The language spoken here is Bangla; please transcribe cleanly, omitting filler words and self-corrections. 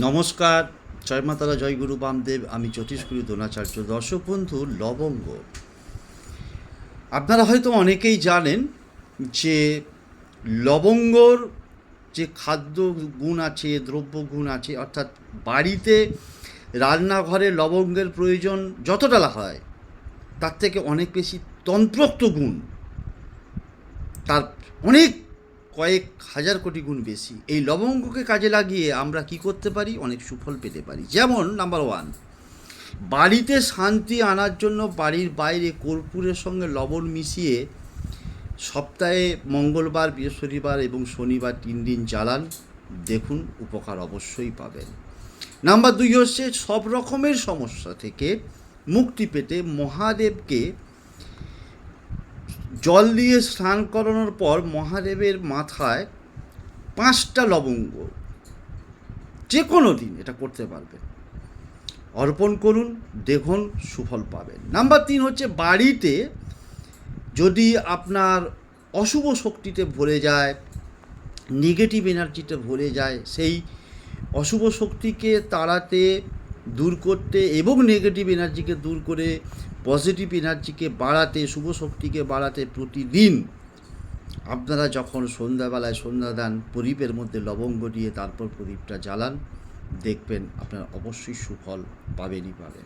নমস্কার, জয় মা তারা, জয় গুরু বামদেব। আমি জ্যোতিষগুরু দ্রোণাচার্য। দর্শক বন্ধু, লবঙ্গ আপনারা হয়তো অনেকেই জানেন যে লবঙ্গর যে খাদ্য গুণ আছে, দ্রব্য গুণ আছে, অর্থাৎ বাড়িতে রান্নাঘরে লবঙ্গের প্রয়োজন যতটা হয় তার থেকে অনেক বেশি তন্ত্রোক্ত গুণ, তার অনেক কয়েক হাজার কোটি গুণ বেশি। এই লবঙ্গকে কাজে লাগিয়ে আমরা কি করতে পারি? অনেক সুফল পেতে পারি। যেমন নাম্বার 1, বাড়িতে শান্তি আনার জন্য বাড়ির বাইরে কর্পূরের সঙ্গে লবণ মিশিয়ে সপ্তাহে মঙ্গলবার, বৃহস্পতিবার এবং শনিবার 3 দিন জ্বালান, দেখুন উপকার অবশ্যই পাবেন। নাম্বার 2 হচ্ছে সব রকমের সমস্যা থেকে মুক্তি পেতে মহাদেবকে জল দিয়ে স্নান করানোর পর মহাদেবের মাথায় 5টা লবঙ্গ যে কোনো দিন এটা করতে পারবেন, অর্পণ করুন, দেখুন সুফল পাবেন। নাম্বার 3 হচ্ছে বাড়িতে যদি আপনার অশুভ শক্তিতে ভরে যায়, নেগেটিভ এনার্জিতে ভরে যায়, সেই অশুভ শক্তিকে তাড়াতে, দূর করতে এবং নেগেটিভ এনার্জিকে দূর করে পজিটিভ এনার্জিকে বাড়াতে, শুভ শক্তিকে বাড়াতে প্রতিদিন আপনারা যখন সন্ধ্যাবেলায় সন্ধ্যা দান, প্রদীপের মধ্যে লবঙ্গ দিয়ে তারপর প্রদীপটা জ্বালান, দেখবেন আপনারা অবশ্যই সুফল পাবেনই পাবেন।